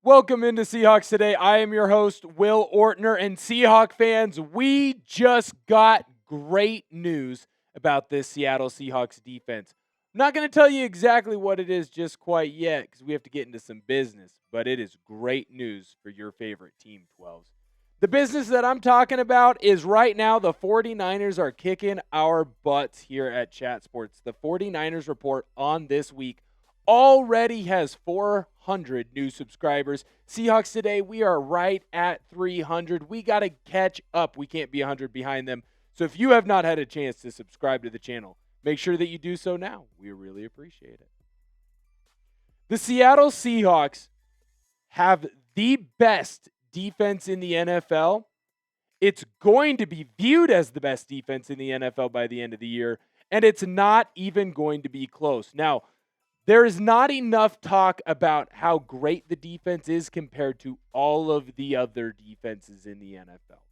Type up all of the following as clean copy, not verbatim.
Welcome into Seahawks Today. I am your host, Will Ortner, and Seahawk fans, we just got great news about this Seattle Seahawks defense. I'm not going to tell you exactly what it is just quite yet because we have to get into some business, but it is great news for your favorite team, 12s. The business that I'm talking about is right now the 49ers are kicking our butts here at Chat Sports. The 49ers report on this week already has 400 new subscribers. Seahawks Today, we are right at 300. We got to catch up. We can't be 100 behind them. So if you have not had a chance to subscribe to the channel, make sure that you do so now. We really appreciate it. The Seattle Seahawks have the best defense in the NFL. It's going to be viewed as the best defense in the NFL by the end of the year, and it's not even going to be close. Now, there is not enough talk about how great the defense is compared to all of the other defenses in the NFL.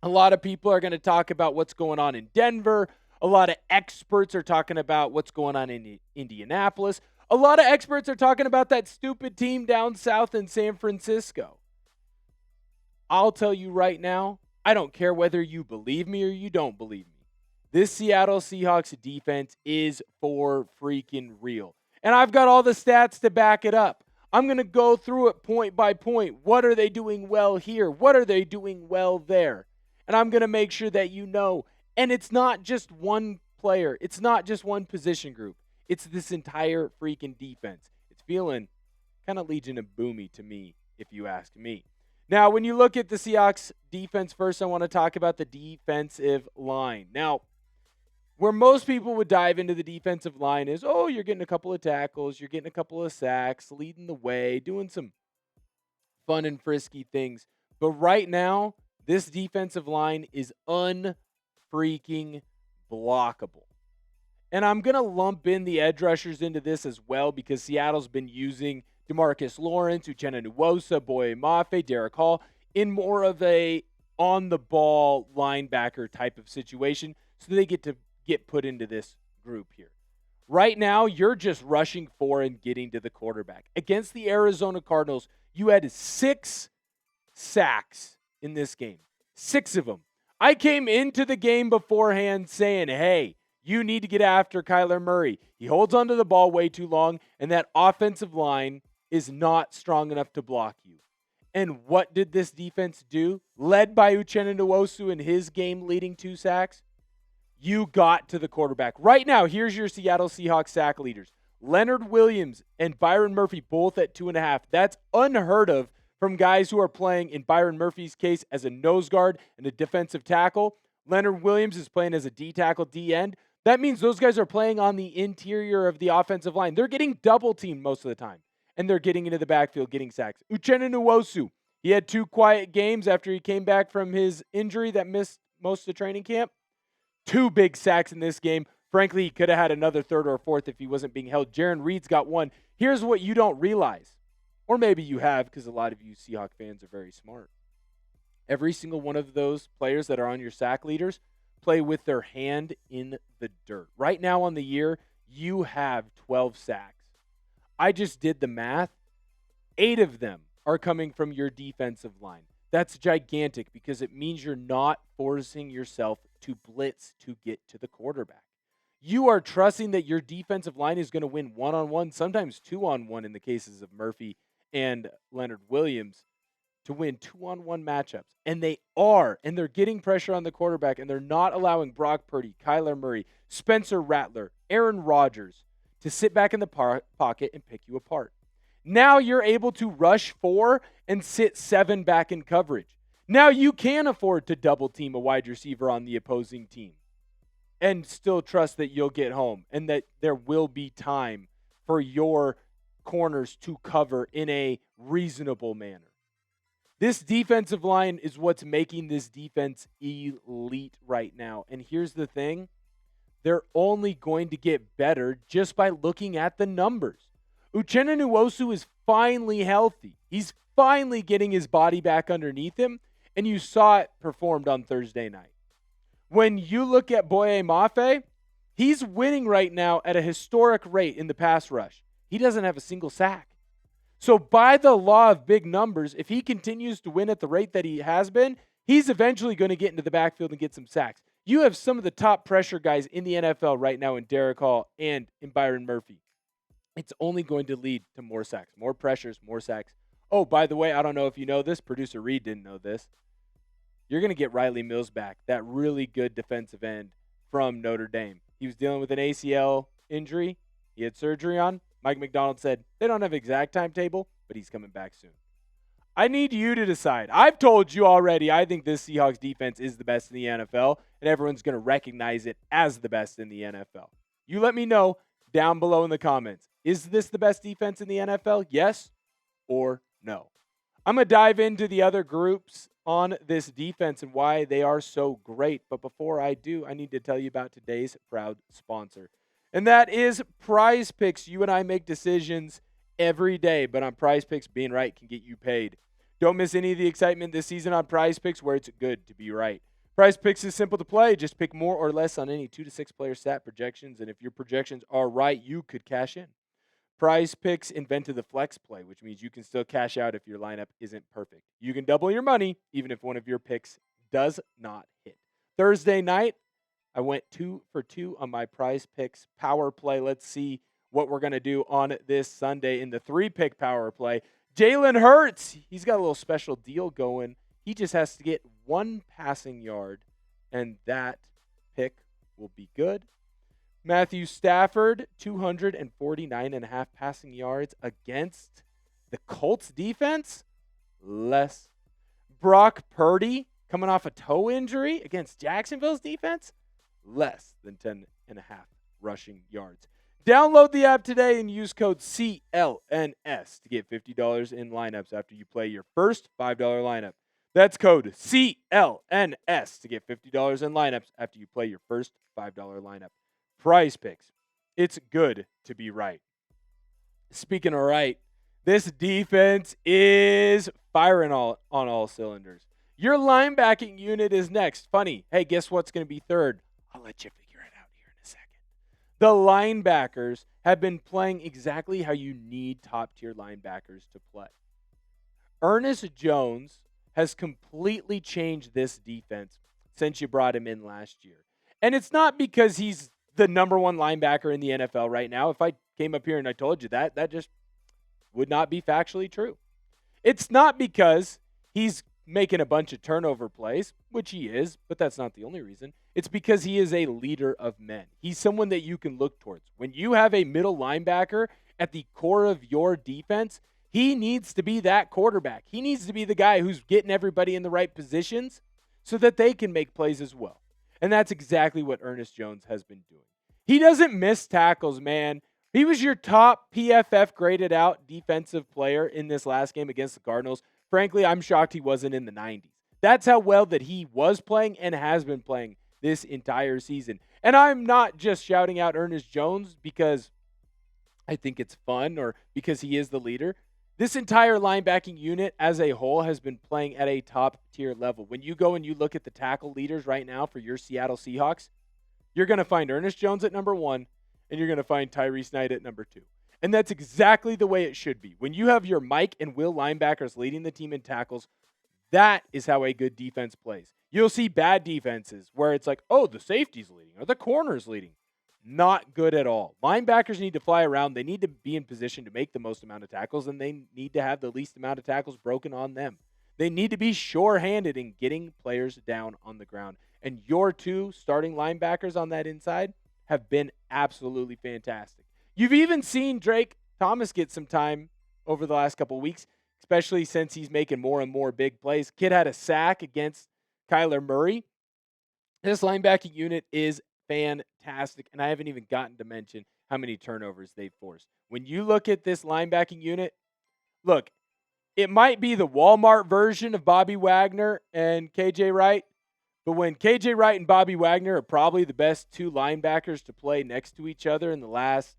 A lot of people are going to talk about what's going on in Denver. A lot of experts are talking about what's going on in Indianapolis. A lot of experts are talking about that stupid team down south in San Francisco. I'll tell you right now, I don't care whether you believe me or you don't believe me. This Seattle Seahawks defense is for freaking real. And I've got all the stats to back it up. I'm going to go through it point by point. What are they doing well here? What are they doing well there? And I'm going to make sure that you know. And it's not just one player. It's not just one position group. It's this entire freaking defense. It's feeling kind of Legion of Boomy to me, if you ask me. Now, when you look at the Seahawks defense, first I want to talk about the defensive line. Now, where most people would dive into the defensive line is, oh, you're getting a couple of tackles, you're getting a couple of sacks, leading the way, doing some fun and frisky things. But right now, this defensive line is unfreaking blockable. And I'm going to lump in the edge rushers into this as well because Seattle's been using DeMarcus Lawrence, Uchenna Nwosu, Boye Mafe, Derek Hall in more of a on-the-ball linebacker type of situation so they get put into this group here. Right now, you're just rushing for and getting to the quarterback. Against the Arizona Cardinals, you had 6 sacks in this game. 6 of them. I came into the game beforehand saying, hey, you need to get after Kyler Murray. He holds onto the ball way too long, and that offensive line is not strong enough to block you. And what did this defense do? Led by Uchenna Nwosu in his game-leading 2 sacks, you got to the quarterback. Right now, here's your Seattle Seahawks sack leaders. Leonard Williams and Byron Murphy both at 2.5. That's unheard of from guys who are playing, in Byron Murphy's case, as a nose guard and a defensive tackle. Leonard Williams is playing as a D tackle, D end. That means those guys are playing on the interior of the offensive line. They're getting double teamed most of the time, and they're getting into the backfield, getting sacks. Uchenna Nwosu, he had 2 quiet games after he came back from his injury that missed most of training camp. 2 big sacks in this game. Frankly, he could have had another 3rd or 4th if he wasn't being held. Jarran Reed's got 1. Here's what you don't realize, or maybe you have because a lot of you Seahawk fans are very smart. Every single one of those players that are on your sack leaders play with their hand in the dirt. Right now on the year, you have 12 sacks. I just did the math. 8 of them are coming from your defensive line. That's gigantic because it means you're not forcing yourself to blitz to get to the quarterback. You are trusting that your defensive line is going to win 1-on-1, sometimes 2-on-1 in the cases of Murphy and Leonard Williams, to win 2-on-1 matchups. And they are, and they're getting pressure on the quarterback, and they're not allowing Brock Purdy, Kyler Murray, Spencer Rattler, Aaron Rodgers to sit back in the pocket and pick you apart. Now you're able to rush 4 and sit 7 back in coverage. Now you can afford to double team a wide receiver on the opposing team and still trust that you'll get home and that there will be time for your corners to cover in a reasonable manner. This defensive line is what's making this defense elite right now. And here's the thing. They're only going to get better just by looking at the numbers. Uchenna Nwosu is finally healthy. He's finally getting his body back underneath him, and you saw it performed on Thursday night. When you look at Boye Mafe, he's winning right now at a historic rate in the pass rush. He doesn't have a single sack. So by the law of big numbers, if he continues to win at the rate that he has been, he's eventually going to get into the backfield and get some sacks. You have some of the top pressure guys in the NFL right now in Derek Hall and in Byron Murphy. It's only going to lead to more sacks, more pressures, more sacks. Oh, by the way, I don't know if you know this. Producer Reed didn't know this. You're going to get Riley Mills back, that really good defensive end from Notre Dame. He was dealing with an ACL injury. He had surgery on. Mike McDonald said they don't have an exact timetable, but he's coming back soon. I need you to decide. I've told you already, I think this Seahawks defense is the best in the NFL, and everyone's going to recognize it as the best in the NFL. You let me know down below in the comments. Is this the best defense in the NFL? Yes or no? I'm going to dive into the other groups on this defense and why they are so great. But before I do, I need to tell you about today's proud sponsor. And that is PrizePicks. You and I make decisions every day, but on PrizePicks, being right can get you paid. Don't miss any of the excitement this season on PrizePicks, where it's good to be right. PrizePicks is simple to play. Just pick more or less on any 2 to 6 player stat projections, and if your projections are right, you could cash in. PrizePicks invented the flex play, which means you can still cash out if your lineup isn't perfect. You can double your money even if one of your picks does not hit. Thursday night, I went 2 for 2 on my PrizePicks power play. Let's see what we're going to do on this Sunday in the 3-pick power play. Jalen Hurts, he's got a little special deal going. He just has to get 1 passing yard, and that pick will be good. Matthew Stafford, 249.5 passing yards against the Colts defense. Less. Brock Purdy, coming off a toe injury against Jacksonville's defense. Less than 10.5 rushing yards. Download the app today and use code CLNS to get $50 in lineups after you play your first $5 lineup. That's code CLNS to get $50 in lineups after you play your first $5 lineup. PrizePicks. It's good to be right. Speaking of right, this defense is firing on all cylinders. Your linebacking unit is next. Funny. Hey, guess what's going to be third? I'll let you figure it out here in a second. The linebackers have been playing exactly how you need top-tier linebackers to play. Ernest Jones has completely changed this defense since you brought him in last year. And it's not because he's the number 1 linebacker in the NFL right now. If I came up here and I told you that, that just would not be factually true. It's not because he's making a bunch of turnover plays, which he is, but that's not the only reason. It's because he is a leader of men. He's someone that you can look towards. When you have a middle linebacker at the core of your defense, he needs to be that quarterback. He needs to be the guy who's getting everybody in the right positions so that they can make plays as well. And that's exactly what Ernest Jones has been doing. He doesn't miss tackles, man. He was your top PFF graded out defensive player in this last game against the Cardinals. Frankly, I'm shocked he wasn't in the 90s. That's how well that he was playing and has been playing this entire season. And I'm not just shouting out Ernest Jones because I think it's fun or because he is the leader. This entire linebacking unit as a whole has been playing at a top-tier level. When you go and you look at the tackle leaders right now for your Seattle Seahawks, you're going to find Ernest Jones at number 1, and you're going to find Tyrese Knight at number 2. And that's exactly the way it should be. When you have your Mike and Will linebackers leading the team in tackles, that is how a good defense plays. You'll see bad defenses where it's like, oh, the safety's leading or the corner's leading. Not good at all. Linebackers need to fly around. They need to be in position to make the most amount of tackles, and they need to have the least amount of tackles broken on them. They need to be sure-handed in getting players down on the ground. And your 2 starting linebackers on that inside have been absolutely fantastic. You've even seen Drake Thomas get some time over the last couple of weeks, especially since he's making more and more big plays. Kid had a sack against Kyler Murray. This linebacking unit is fantastic, and I haven't even gotten to mention how many turnovers they've forced. When you look at this linebacking unit, look, it might be the Walmart version of Bobby Wagner and KJ Wright, but when KJ Wright and Bobby Wagner are probably the best 2 linebackers to play next to each other in the last,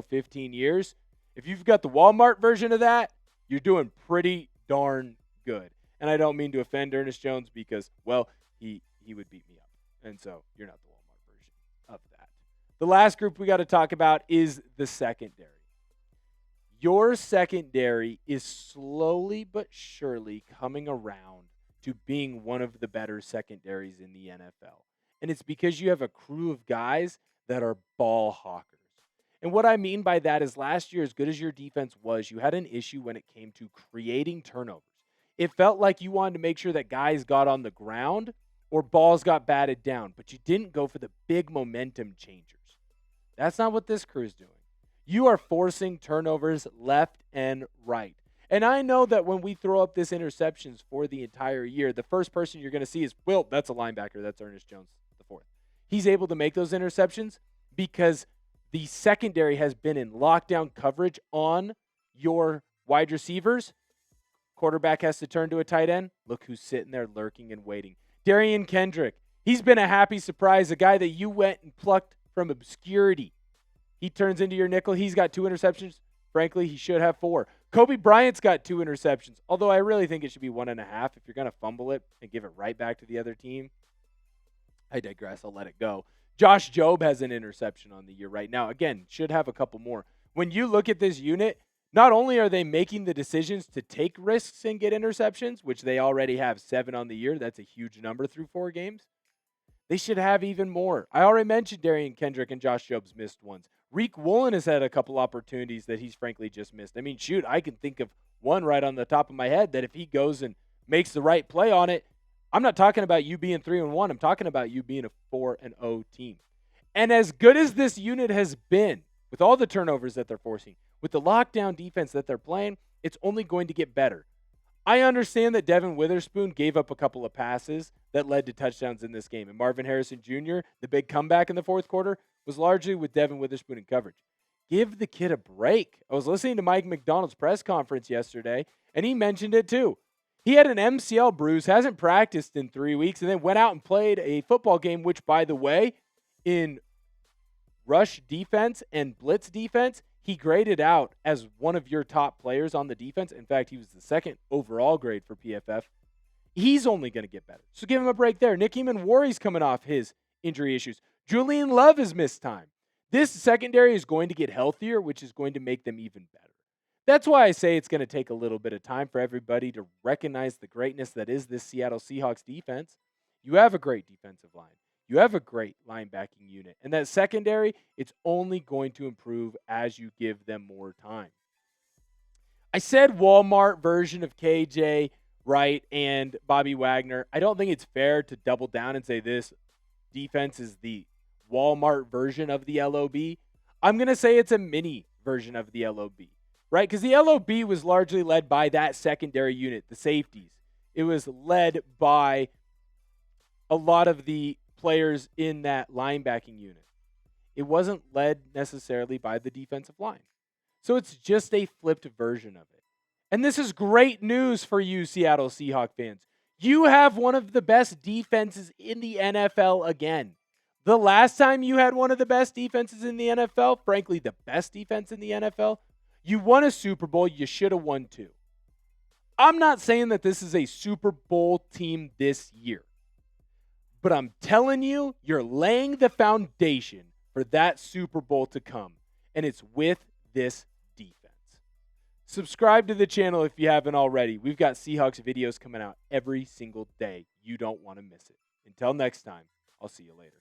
15 years, if you've got the Walmart version of that, you're doing pretty darn good. And I don't mean to offend Ernest Jones because, well, he would beat me up. And so you're not the Walmart version of that. The last group we got to talk about is the secondary. Your secondary is slowly but surely coming around to being one of the better secondaries in the NFL. And it's because you have a crew of guys that are ball hawkers. And what I mean by that is last year, as good as your defense was, you had an issue when it came to creating turnovers. It felt like you wanted to make sure that guys got on the ground or balls got batted down, but you didn't go for the big momentum changers. That's not what this crew is doing. You are forcing turnovers left and right. And I know that when we throw up this interceptions for the entire year, the first person you're going to see is, well, that's a linebacker. That's Ernest Jones IV. He's able to make those interceptions because the secondary has been in lockdown coverage on your wide receivers. Quarterback has to turn to a tight end. Look who's sitting there lurking and waiting. Derion Kendrick. He's been a happy surprise, a guy that you went and plucked from obscurity. He turns into your nickel. He's got 2 interceptions. Frankly, he should have 4. Coby Bryant's got 2 interceptions, although I really think it should be 1.5 if you're going to fumble it and give it right back to the other team. I digress. I'll let it go. Josh Jobe has an interception on the year right now. Again, should have a couple more. When you look at this unit, not only are they making the decisions to take risks and get interceptions, which they already have 7 on the year. That's a huge number through 4 games. They should have even more. I already mentioned Derion Kendrick and Josh Jobe's missed ones. Reek Woolen has had a couple opportunities that he's frankly just missed. I mean, shoot, I can think of one right on the top of my head that if he goes and makes the right play on it, I'm not talking about you being 3-1. I'm talking about you being a 4-0 team. And as good as this unit has been, with all the turnovers that they're forcing, with the lockdown defense that they're playing, it's only going to get better. I understand that Devin Witherspoon gave up a couple of passes that led to touchdowns in this game. And Marvin Harrison Jr., the big comeback in the fourth quarter, was largely with Devin Witherspoon in coverage. Give the kid a break. I was listening to Mike McDonald's press conference yesterday, and he mentioned it too. He had an MCL bruise, hasn't practiced in 3 weeks, and then went out and played a football game, which, by the way, in rush defense and blitz defense, he graded out as one of your top players on the defense. In fact, he was the 2nd overall grade for PFF. He's only going to get better. So give him a break there. Nick Eamon-Warry's coming off his injury issues. Julian Love has missed time. This secondary is going to get healthier, which is going to make them even better. That's why I say it's going to take a little bit of time for everybody to recognize the greatness that is this Seattle Seahawks defense. You have a great defensive line. You have a great linebacking unit. And that secondary, it's only going to improve as you give them more time. I said Walmart version of KJ Wright and Bobby Wagner. I don't think it's fair to double down and say this defense is the Walmart version of the LOB. I'm going to say it's a mini version of the LOB, right? Because the LOB was largely led by that secondary unit, the safeties. It was led by a lot of the players in that linebacking unit. It wasn't led necessarily by the defensive line. So it's just a flipped version of it. And this is great news for you, Seattle Seahawks fans. You have one of the best defenses in the NFL again. The last time you had one of the best defenses in the NFL, frankly, the best defense in the NFL, you won a Super Bowl. You should have won 2. I'm not saying that this is a Super Bowl team this year. But I'm telling you, you're laying the foundation for that Super Bowl to come. And it's with this defense. Subscribe to the channel if you haven't already. We've got Seahawks videos coming out every single day. You don't want to miss it. Until next time, I'll see you later.